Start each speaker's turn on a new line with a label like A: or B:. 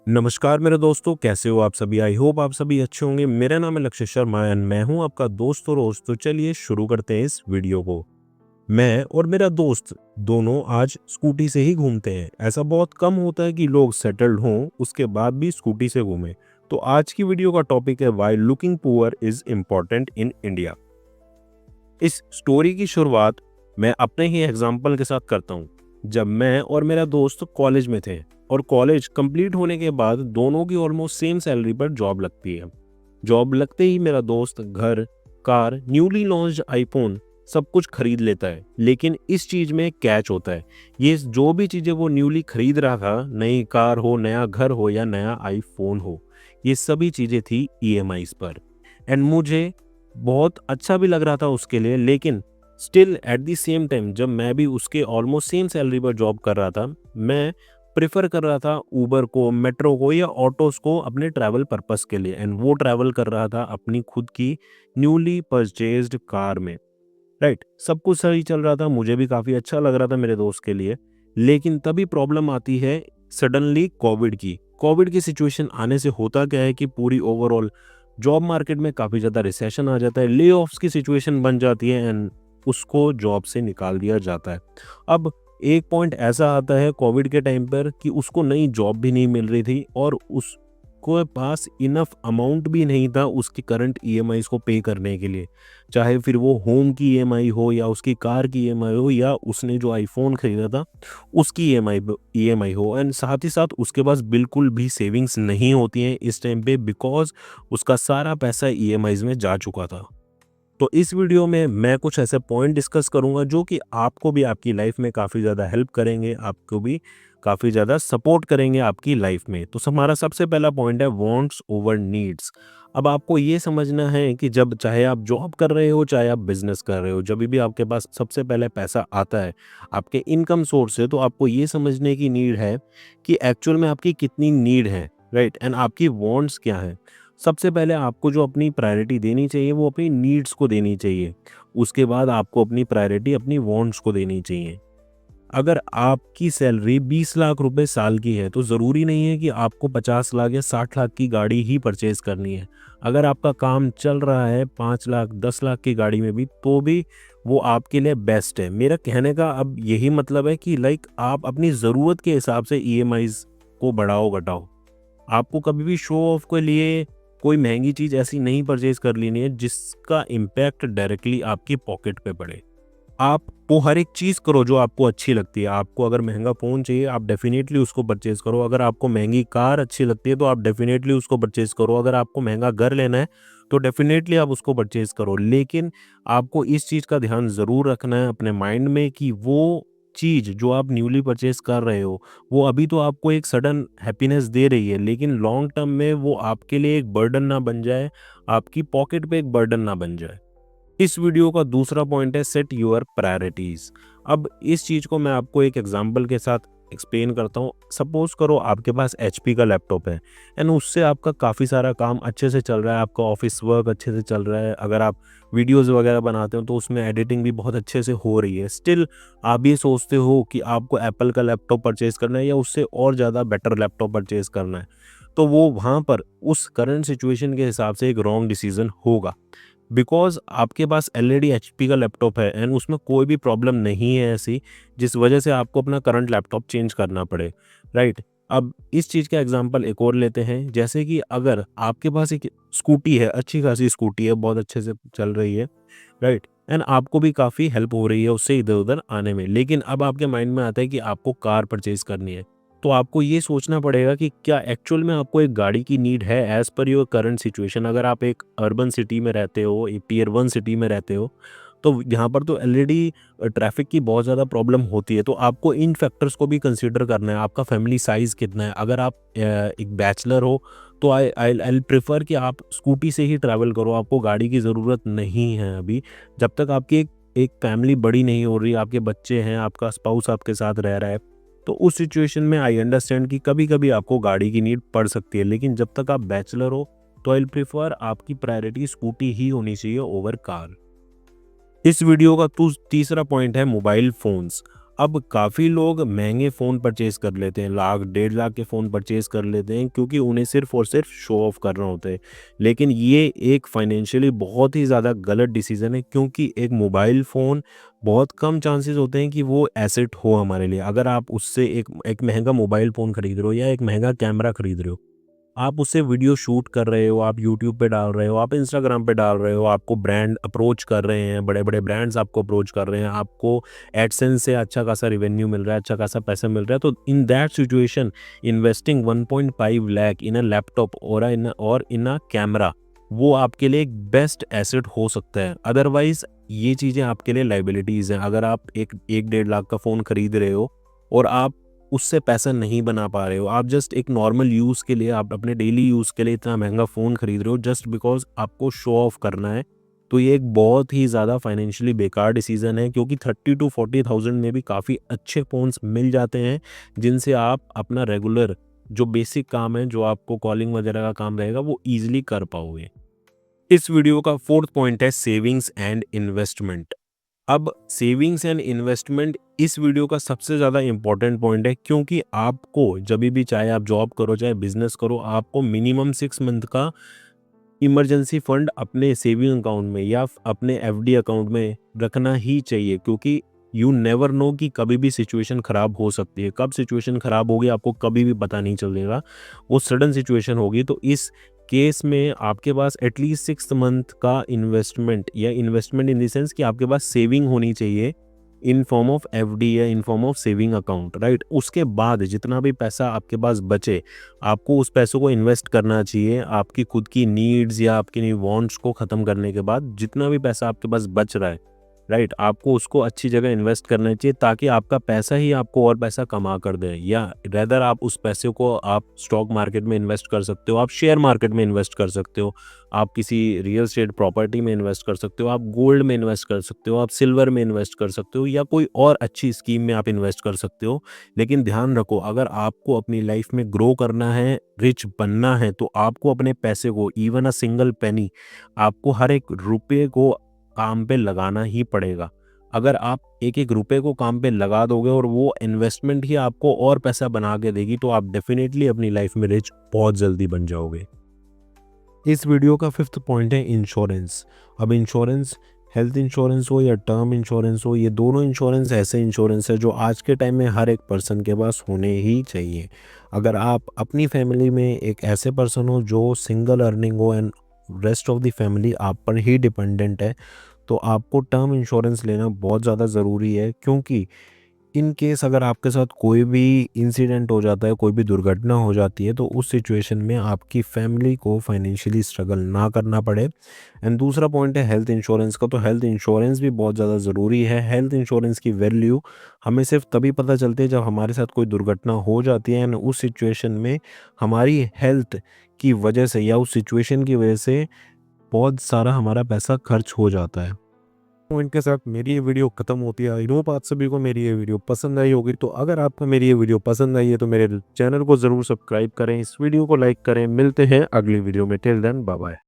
A: नमस्कार मेरे दोस्तों, कैसे हो आप सभी? आई होप आप सभी अच्छे होंगे। मेरा नाम है लक्ष्य शर्मा एंड मैं हूं आपका दोस्त और होस्ट। तो चलिए शुरू करते हैं इस वीडियो को। मैं और मेरा दोस्त दोनों आज स्कूटी से ही घूमते हैं। ऐसा बहुत कम होता है कि लोग सेटल्ड हों उसके बाद भी स्कूटी से घूमें। तो आज की वीडियो का टॉपिक है why looking poor is important in India. इस स्टोरी की शुरुआत मैं अपने ही एग्जाम्पल के साथ करता हूँ। जब मैं और मेरा दोस्त कॉलेज में थे और कॉलेज कंप्लीट होने के बाद दोनों की ऑलमोस्ट सेम सैलरी पर जॉब लगती है। जॉब लगते ही मेरा दोस्त घर, कार, न्यूली लॉन्च्ड आईफोन सब कुछ खरीद लेता है। लेकिन इस चीज में एक कैच होता है। ये जो भी चीजें वो न्यूली खरीद रहा था, नई कार हो, नया घर हो या नया आईफोन हो, ये सभी चीजें थी ईएमआईज पर। एंड मुझे बहुत अच्छा भी लग रहा था उसके लिए। लेकिन still at the same time जब मैं भी उसके ऑलमोस्ट सेम सैलरी पर जॉब कर रहा था, मैं प्रेफर कर रहा था ऊबर को, मेट्रो को या ऑटोस को अपने ट्रैवल पर्पस के लिए। एंड वो ट्रैवल कर रहा था अपनी खुद की न्यूली परचेज्ड कार में। राइट, सब कुछ सही चल रहा था, मुझे भी काफ़ी अच्छा लग रहा था मेरे दोस्त के लिए। लेकिन तभी प्रॉब्लम आती है सडनली कोविड की सिचुएशन आने से होता क्या है कि पूरी ओवरऑल जॉब मार्केट में काफ़ी ज़्यादा रिसेशन आ जाता है, ले ऑफ्स की सिचुएशन बन जाती है एंड उसको जॉब से निकाल दिया जाता है। अब एक पॉइंट ऐसा आता है कोविड के टाइम पर कि उसको नई जॉब भी नहीं मिल रही थी और उसके पास इनफ अमाउंट भी नहीं था उसकी करंट ईएमआईज को पे करने के लिए। चाहे फिर वो होम की ईएमआई हो या उसकी कार की ईएमआई हो या उसने जो आईफोन खरीदा था उसकी ईएमआई हो। एंड साथ ही साथ उसके पास बिल्कुल भी सेविंग्स नहीं होती हैं इस टाइम पे, बिकॉज उसका सारा पैसा ईएमआईज में जा चुका था। तो इस वीडियो में मैं कुछ ऐसे पॉइंट डिस्कस करूंगा जो कि आपको भी आपकी लाइफ में काफ़ी ज़्यादा हेल्प करेंगे, आपको भी काफ़ी ज़्यादा सपोर्ट करेंगे आपकी लाइफ में। तो हमारा सबसे पहला पॉइंट है वांट्स ओवर नीड्स। अब आपको ये समझना है कि जब चाहे आप जॉब कर रहे हो चाहे आप बिजनेस कर रहे हो, जब भी आपके पास सबसे पहले पैसा आता है, आपके इनकम सोर्स से, तो आपको ये समझने की नीड है कि एक्चुअल में आपकी कितनी नीड है। राइट, एंड आपकी वांट्स क्या है। सबसे पहले आपको जो अपनी प्रायोरिटी देनी चाहिए वो अपनी नीड्स को देनी चाहिए। उसके बाद आपको अपनी प्रायोरिटी अपनी वांट्स को देनी चाहिए। अगर आपकी सैलरी 20 लाख रुपए साल की है तो ज़रूरी नहीं है कि आपको 50 लाख या 60 लाख की गाड़ी ही परचेज करनी है। अगर आपका काम चल रहा है 5 लाख 10 लाख की गाड़ी में भी, तो भी वो आपके लिए बेस्ट है। मेरा कहने का अब यही मतलब है कि आप अपनी ज़रूरत के हिसाब से ईएमआईज को बढ़ाओ घटाओ। आपको कभी भी शो ऑफ के लिए कोई महंगी चीज़ ऐसी नहीं परचेज कर लेनी है जिसका इम्पैक्ट डायरेक्टली आपकी पॉकेट पे पड़े। आप वो हर एक चीज़ करो जो आपको अच्छी लगती है। आपको अगर महंगा फ़ोन चाहिए आप डेफिनेटली उसको परचेज़ करो। अगर आपको महंगी कार अच्छी लगती है तो आप डेफिनेटली उसको परचेज़ करो। अगर आपको महंगा घर लेना है तो डेफिनेटली आप उसको परचेज़ करो। लेकिन आपको इस चीज़ का ध्यान ज़रूर रखना है अपने माइंड में कि वो चीज़ जो आप न्यूली परचेज़ कर रहे हो वो अभी तो आपको एक सडन हैप्पीनेस दे रही है, लेकिन लॉन्ग टर्म में वो आपके लिए एक बर्डन ना बन जाए, आपकी पॉकेट पे एक बर्डन ना बन जाए। इस वीडियो का दूसरा पॉइंट है सेट योर प्रायोरिटीज। अब इस चीज को मैं आपको एक एग्जांपल के साथ एक्सप्लेन करता हूँ। सपोज करो आपके पास एचपी का लैपटॉप है एंड उससे आपका काफ़ी सारा काम अच्छे से चल रहा है, आपका ऑफिस वर्क अच्छे से चल रहा है। अगर आप वीडियोस वगैरह बनाते हो तो उसमें एडिटिंग भी बहुत अच्छे से हो रही है। स्टिल आप ये सोचते हो कि आपको एप्पल का लैपटॉप परचेज करना है या उससे और ज़्यादा बेटर लैपटॉप परचेज करना है, तो वो वहाँ पर उस करंट सिचुएशन के हिसाब से एक रॉन्ग डिसीजन होगा। बिकॉज आपके पास ऑलरेडी एचपी का लैपटॉप है एंड उसमें कोई भी प्रॉब्लम नहीं है ऐसी जिस वजह से आपको अपना करंट लैपटॉप चेंज करना पड़े। राइट, अब इस चीज़ का एग्जांपल एक और लेते हैं। जैसे कि अगर आपके पास एक स्कूटी है, अच्छी खासी स्कूटी है, बहुत अच्छे से चल रही है, राइट, एंड आपको भी काफ़ी हेल्प हो रही है उससे इधर उधर आने में। लेकिन अब आपके माइंड में आता है कि आपको कार परचेज करनी है, तो आपको ये सोचना पड़ेगा कि क्या एक्चुअल में आपको एक गाड़ी की नीड है as per your current situation. अगर आप एक अर्बन सिटी में रहते हो, एक टीयर 1 सिटी में रहते हो, तो यहाँ पर तो ऑलरेडी ट्रैफिक की बहुत ज़्यादा प्रॉब्लम होती है। तो आपको इन फैक्टर्स को भी कंसीडर करना है। आपका फैमिली साइज़ कितना है। अगर आप एक बैचलर हो तो आई आई आई प्रेफर कि आप स्कूटी से ही ट्रैवल करो। आपको गाड़ी की ज़रूरत नहीं है अभी, जब तक आपकी एक फैमिली बड़ी नहीं हो रही, आपके बच्चे हैं, आपका स्पाउस आपके साथ रह रहा है। तो उस सिचुएशन में आई अंडरस्टैंड कि कभी कभी आपको गाड़ी की नीड पड़ सकती है। लेकिन जब तक आप बैचलर हो तो आई प्रिफर आपकी प्रायोरिटी स्कूटी ही होनी चाहिए ओवर कार। इस वीडियो का तीसरा पॉइंट है मोबाइल फ़ोन्स। अब काफ़ी लोग महंगे फ़ोन परचेज़ कर लेते हैं, लाख, 1.5 लाख के फ़ोन परचेज़ कर लेते हैं क्योंकि उन्हें सिर्फ़ और सिर्फ़ शो ऑफ़ करना होता है। लेकिन ये एक फ़ाइनेंशियली बहुत ही ज़्यादा गलत डिसीज़न है क्योंकि एक मोबाइल फ़ोन बहुत कम चांसेस होते हैं कि वो एसेट हो हमारे लिए। अगर आप उससे एक एक महँगा मोबाइल फ़ोन खरीद रहे हो या एक महँगा कैमरा खरीद रहे हो, आप उससे वीडियो शूट कर रहे हो, आप यूट्यूब पे डाल रहे हो, आप इंस्टाग्राम पे डाल रहे हो, आपको ब्रांड अप्रोच कर रहे हैं, बड़े-बड़े ब्रांड्स आपको अप्रोच कर रहे हैं, आपको एडसेंस से अच्छा खासा रेवेन्यू मिल रहा है, अच्छा खासा पैसा मिल रहा है, तो in that situation investing 1.5 lakh in a laptop और इन अ कैमरा, वो आपके लिए एक बेस्ट एसेट हो सकता है। अदरवाइज़ ये चीज़ें आपके लिए लायबिलिटीज़ हैं। अगर आप एक 1 1.5 लाख का फ़ोन खरीद रहे हो और आप उससे पैसा नहीं बना पा रहे हो, आप जस्ट एक नॉर्मल यूज़ के लिए, आप अपने डेली यूज़ के लिए इतना महँगा फ़ोन खरीद रहे हो जस्ट बिकॉज़ आपको शो ऑफ करना है, तो ये एक बहुत ही ज़्यादा फाइनेंशियली बेकार डिसीज़न है क्योंकि 30 टू 40,000 में भी काफ़ी अच्छे फ़ोन्स मिल जाते हैं, जिनसे आप अपना रेगुलर जो बेसिक काम है, जो आपको कॉलिंग वगैरह का काम रहेगा, वो ईज़िली कर पाओगे। इस वीडियो का 4th पॉइंट है सेविंग्स एंड इन्वेस्टमेंट। अब सेविंग्स एंड इन्वेस्टमेंट इस वीडियो का सबसे ज़्यादा इम्पोर्टेंट पॉइंट है क्योंकि आपको जभी भी, चाहे आप जॉब करो चाहे बिजनेस करो, आपको मिनिमम 6 मंथ का इमरजेंसी फंड अपने सेविंग अकाउंट में या अपने एफडी अकाउंट में रखना ही चाहिए क्योंकि यू नेवर नो कि कभी भी सिचुएशन ख़राब हो सकती है। कब सिचुएशन ख़राब होगी आपको कभी भी पता नहीं चलेगा, वो सडन सिचुएशन होगी। तो इस केस में आपके पास एटलीस्ट 6 मंथ का इन्वेस्टमेंट या इन्वेस्टमेंट इन द सेंस कि आपके पास सेविंग होनी चाहिए इन फॉर्म ऑफ एफडी या in form of saving account, right. उसके बाद जितना भी पैसा आपके पास बचे, आपको उस पैसों को इन्वेस्ट करना चाहिए आपकी खुद की नीड्स या आपकी वांट्स को ख़त्म करने के बाद। जितना भी पैसा आपके पास बच रहा है, राइट, आपको उसको अच्छी जगह इन्वेस्ट करना चाहिए ताकि आपका पैसा ही आपको और पैसा कमा कर दे। या रेदर आप उस पैसे को आप स्टॉक मार्केट में इन्वेस्ट कर सकते हो, आप शेयर मार्केट में इन्वेस्ट कर सकते हो, आप किसी रियल एस्टेट प्रॉपर्टी में इन्वेस्ट कर सकते हो, आप गोल्ड में इन्वेस्ट कर सकते हो, आप सिल्वर में इन्वेस्ट कर सकते हो या कोई और अच्छी स्कीम में आप इन्वेस्ट कर सकते हो। लेकिन ध्यान रखो, अगर आपको अपनी लाइफ में ग्रो करना है, रिच बनना है, तो आपको अपने पैसे को, इवन अ सिंगल पेनी, आपको हर एक रुपये को काम पे लगाना ही पड़ेगा। अगर आप एक-एक रुपए को काम पे लगा दोगे और वो इन्वेस्टमेंट ही आपको और पैसा बना के देगी, तो आप डेफ़िनेटली अपनी लाइफ़ में रिच बहुत जल्दी बन जाओगे। इस वीडियो का 5th पॉइंट है इंश्योरेंस। अब इंश्योरेंस, हेल्थ इंश्योरेंस हो या टर्म इंश्योरेंस हो, ये दोनों इंश्योरेंस ऐसे इंश्योरेंस है जो आज के टाइम में हर एक पर्सन के पास होने ही चाहिए। अगर आप अपनी फैमिली में एक ऐसे पर्सन हो जो सिंगल अर्निंग हो and rest of the family आप पर ही डिपेंडेंट है, तो आपको टर्म इंश्योरेंस लेना बहुत ज़्यादा ज़रूरी है क्योंकि इन केस अगर आपके साथ कोई भी इंसिडेंट हो जाता है, कोई भी दुर्घटना हो जाती है, तो उस सिचुएशन में आपकी फैमिली को फाइनेंशियली स्ट्रगल ना करना पड़े। एंड दूसरा पॉइंट है हेल्थ इंश्योरेंस का, तो हेल्थ इंश्योरेंस भी बहुत ज़्यादा ज़रूरी है। हेल्थ इंश्योरेंस की वैल्यू हमें सिर्फ तभी पता चलती है जब हमारे साथ कोई दुर्घटना हो जाती है एंड उस सिचुएशन में हमारी हेल्थ की वजह से या उस सिचुएशन की वजह से बहुत सारा हमारा पैसा खर्च हो जाता है। पॉइंट के साथ मेरी ये वीडियो खत्म होती है। आई होप आप सभी को मेरी ये वीडियो पसंद आई होगी। तो अगर आपको मेरी ये वीडियो पसंद आई है तो मेरे चैनल को ज़रूर सब्सक्राइब करें, इस वीडियो को लाइक करें। मिलते हैं अगली वीडियो में। Till then bye bye.